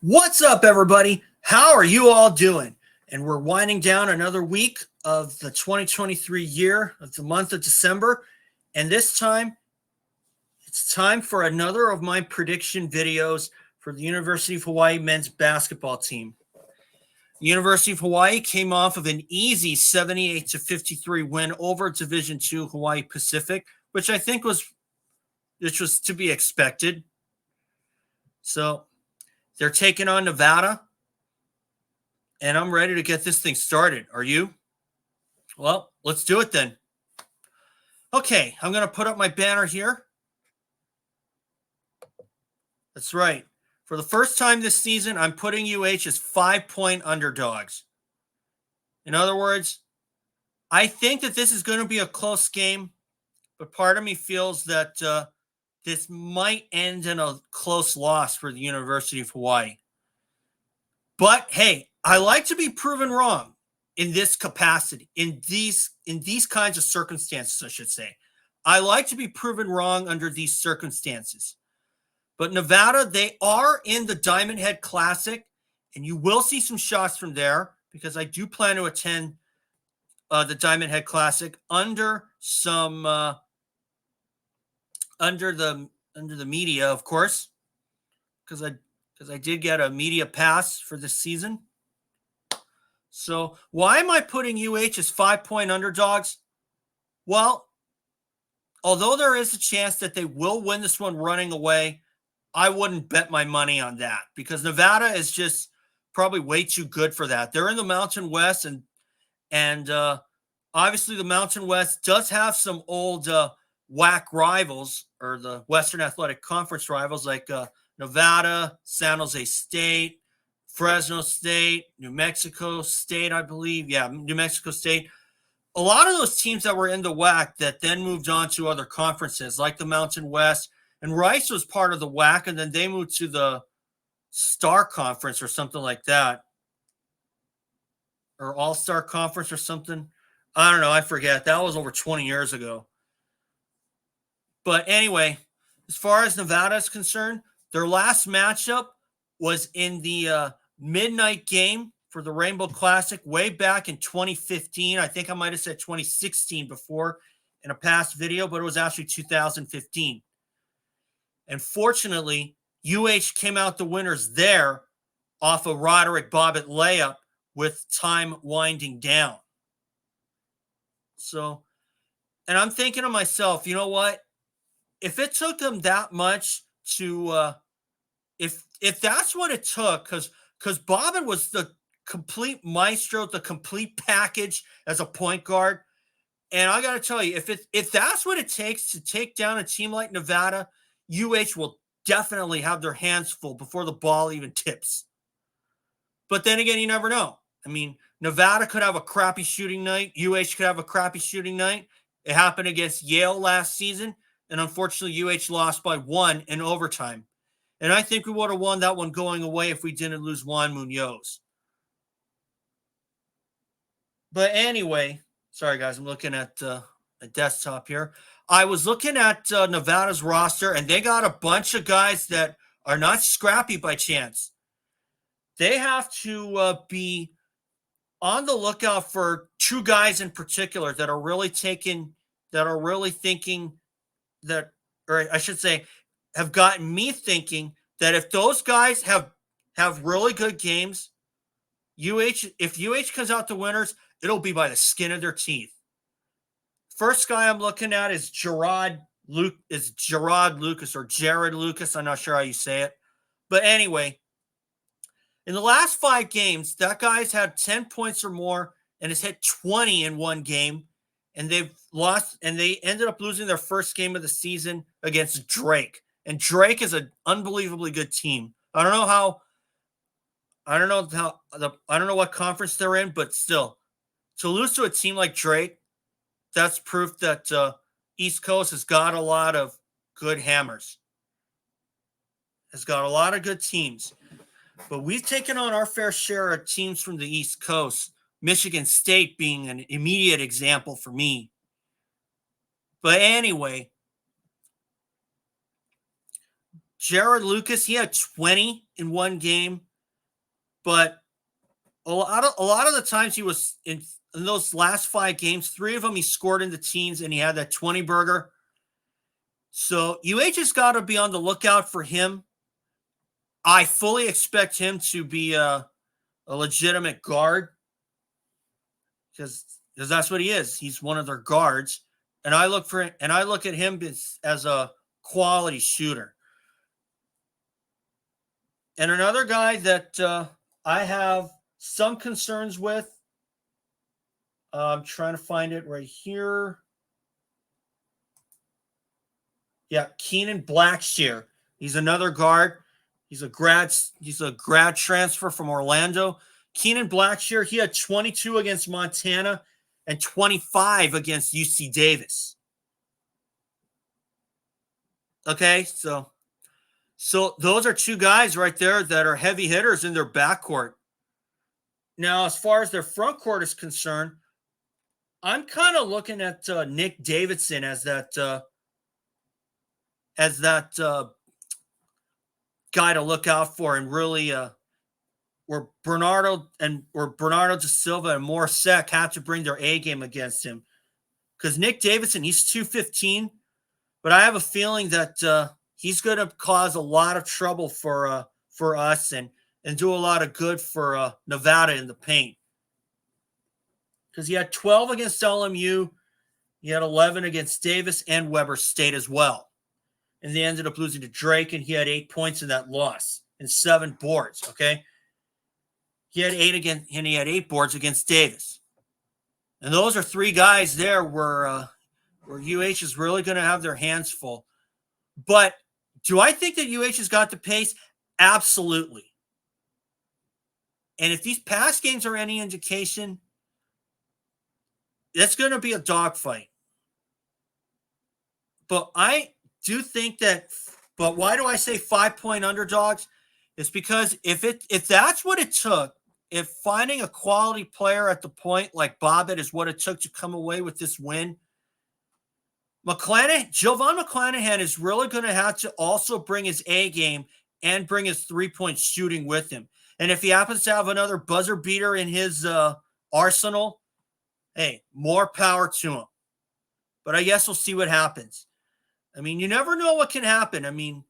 What's up, everybody? How are you all doing? And we're winding down another week of the 2023 year of the month of December. And this time, it's time for another of my prediction videos for the University of Hawaii men's basketball team. The University of Hawaii came off of an easy 78-53 win over Division II Hawaii Pacific, which I think was to be expected. So they're taking on Nevada, and I'm ready to get this thing started. Are you? Well, let's do it then. Okay, I'm going to put up my banner here. That's right. For the first time this season, I'm putting UH as 5-point underdogs. In other words, I think that this is going to be a close game, but part of me feels that this might end in a close loss for the University of Hawaii. But hey, I like to be proven wrong in this capacity, in these kinds of circumstances, I should say. I like to be proven wrong under these circumstances. But Nevada, they are in the Diamond Head Classic, and you will see some shots from there because I do plan to attend the Diamond Head Classic under some under the media, of course, because I did get a media pass for this season. So why am I putting UH as 5-point underdogs? Well, although there is a chance that they will win this one running away, I wouldn't bet my money on that because Nevada is just probably way too good for that. They're in the Mountain West, and obviously the Mountain West does have some old WAC rivals, or the Western Athletic Conference rivals, like Nevada, San Jose State, Fresno State, New Mexico State, I believe. Yeah, New Mexico State. A lot of those teams that were in the WAC that then moved on to other conferences, like the Mountain West. And Rice was part of the WAC, and then they moved to the Star Conference or something like that. Or All-Star Conference or something. I don't know. I forget. That was over 20 years ago. But anyway, as far as Nevada is concerned, their last matchup was in the midnight game for the Rainbow Classic way back in 2015. I think I might have said 2016 before in a past video, but it was actually 2015. And fortunately, UH came out the winners there off a Roderick Bobbitt layup with time winding down. So, and I'm thinking to myself, you know what? If it took them that much to, if that's what it took, because Bobbitt was the complete maestro, the complete package as a point guard, and I got to tell you, if that's what it takes to take down a team like Nevada, UH will definitely have their hands full before the ball even tips. But then again, you never know. I mean, Nevada could have a crappy shooting night. UH could have a crappy shooting night. It happened against Yale last season, and unfortunately, UH lost by 1 in overtime. And I think we would have won that one going away if we didn't lose Juan Munoz. But anyway, sorry, guys, I'm looking at a desktop here. I was looking at Nevada's roster, and they got a bunch of guys that are not scrappy by chance. They have to be on the lookout for 2 guys in particular that are really thinking that, or I should say, have gotten me thinking that if those guys have really good games, if UH comes out the winners, it'll be by the skin of their teeth. First guy I'm looking at is Jared Lucas, or Jared Lucas. I'm not sure how you say it. But anyway, in the last 5 games, that guy's had 10 points or more and has hit 20 in one game. And they've lost, and they ended up losing their first game of the season against Drake. And Drake is an unbelievably good team. I don't know what conference they're in, but still, to lose to a team like Drake, that's proof that East Coast has got a lot of good hammers. Has got a lot of good teams. But we've taken on our fair share of teams from the East Coast, Michigan State being an immediate example for me. But anyway, Jared Lucas, he had 20 in one game But a lot of the times he was in those last 5 games, 3 of them he scored in the teens, and he had that 20 burger. So UH has got to be on the lookout for him. I fully expect him to be a legitimate guard because that's what he is. He's one of their guards, and I look at him as a quality shooter. And another guy that I have some concerns with. I'm trying to find it right here. Yeah, Keenan Blackshear. He's another guard. He's a grad transfer from Orlando. Keenan Blackshear, he had 22 against Montana and 25 against UC Davis. Okay, so those are 2 guys right there that are heavy hitters in their backcourt. Now, as far as their front court is concerned, I'm kind of looking at Nick Davidson as that guy to look out for, and really where Bernardo da Silva and Mor Seck have to bring their A game against him. Because Nick Davidson, he's 215, but I have a feeling that he's going to cause a lot of trouble for us and do a lot of good for Nevada in the paint. Because he had 12 against LMU, he had 11 against Davis and Weber State as well. And they ended up losing to Drake, and he had 8 points in that loss and 7 boards, okay? He had 8 boards against Davis. And those are 3 guys there where UH is really going to have their hands full. But do I think that UH has got the pace? Absolutely. And if these past games are any indication, it's going to be a dogfight. But I do think that, but why do I say 5-point underdogs? It's because if that's what it took, if finding a quality player at the point like Bobbitt is what it took to come away with this win, JoVon McClanahan is really going to have to also bring his A game and bring his 3-point shooting with him. And if he happens to have another buzzer beater in his arsenal, hey, more power to him. But I guess we'll see what happens. I mean, you never know what can happen. I mean,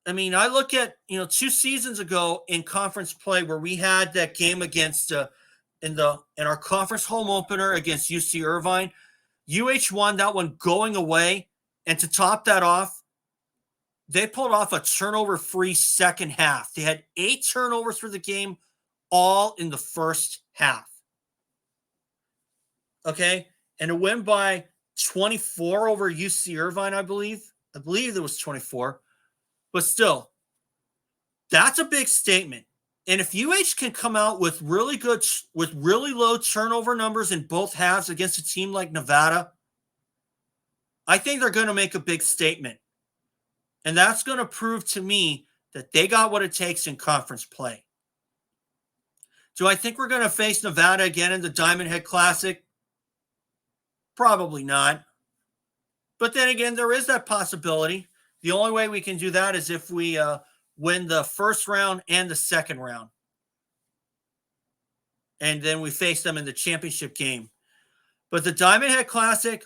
I look at, 2 seasons ago in conference play where we had that game against in our conference home opener against UC Irvine. UH won that one going away, and to top that off, they pulled off a turnover-free second half. They had 8 turnovers for the game, all in the first half. Okay, and a win by 24 over UC Irvine, I believe. I believe it was 24. But still, that's a big statement. And if UH can come out with really low turnover numbers in both halves against a team like Nevada, I think they're going to make a big statement. And that's going to prove to me that they got what it takes in conference play. Do I think we're going to face Nevada again in the Diamond Head Classic? Probably not. But then again, there is that possibility. The only way we can do that is if we win the first round and the second round. And then we face them in the championship game. But the Diamond Head Classic,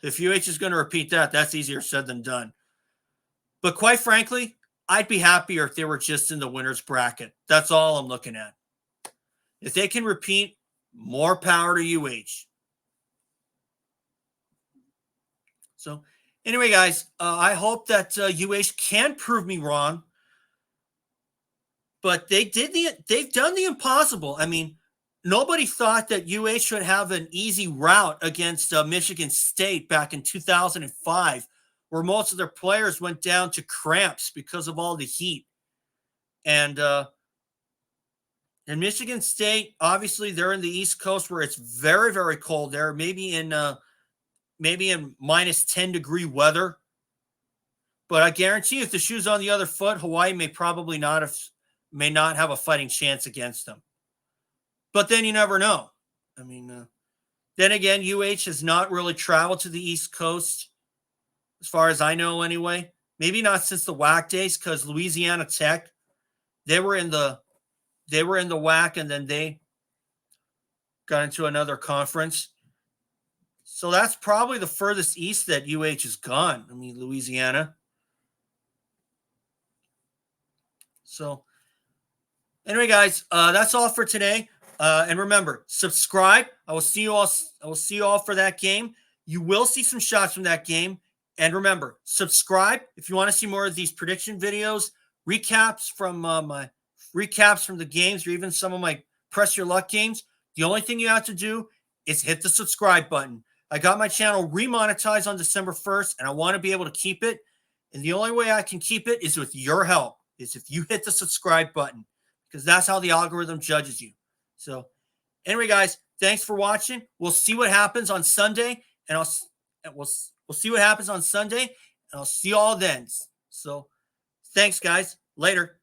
if UH is going to repeat that, that's easier said than done. But quite frankly, I'd be happier if they were just in the winner's bracket. That's all I'm looking at. If they can repeat, more power to UH. So anyway, guys, I hope that UH can prove me wrong. But they've done the impossible. I mean, nobody thought that UH would have an easy route against Michigan State back in 2005, where most of their players went down to cramps because of all the heat. And Michigan State, obviously, they're in the East Coast where it's very, very cold there, maybe in minus 10-degree weather. But I guarantee you, if the shoe's on the other foot, Hawaii may not have a fighting chance against them. But then you never know. I mean, then again, UH has not really traveled to the East Coast, as far as I know anyway. Maybe not since the WAC days, because Louisiana Tech, they were in the they were in the WAC, and then they got into another conference. So that's probably the furthest east that UH has gone. I mean, Louisiana. So anyway, guys, that's all for today. And remember, subscribe. I will see you all for that game. You will see some shots from that game. And remember, subscribe if you want to see more of these prediction videos, recaps from the games, or even some of my press your luck games. The only thing you have to do is hit the subscribe button. I got my channel remonetized on December 1st, and I want to be able to keep it. And the only way I can keep it is with your help, is if you hit the subscribe button, because that's how the algorithm judges you. So anyway, guys, thanks for watching. We'll see what happens on Sunday, and we'll see what happens on Sunday, and I'll see you all then. So thanks, guys. Later.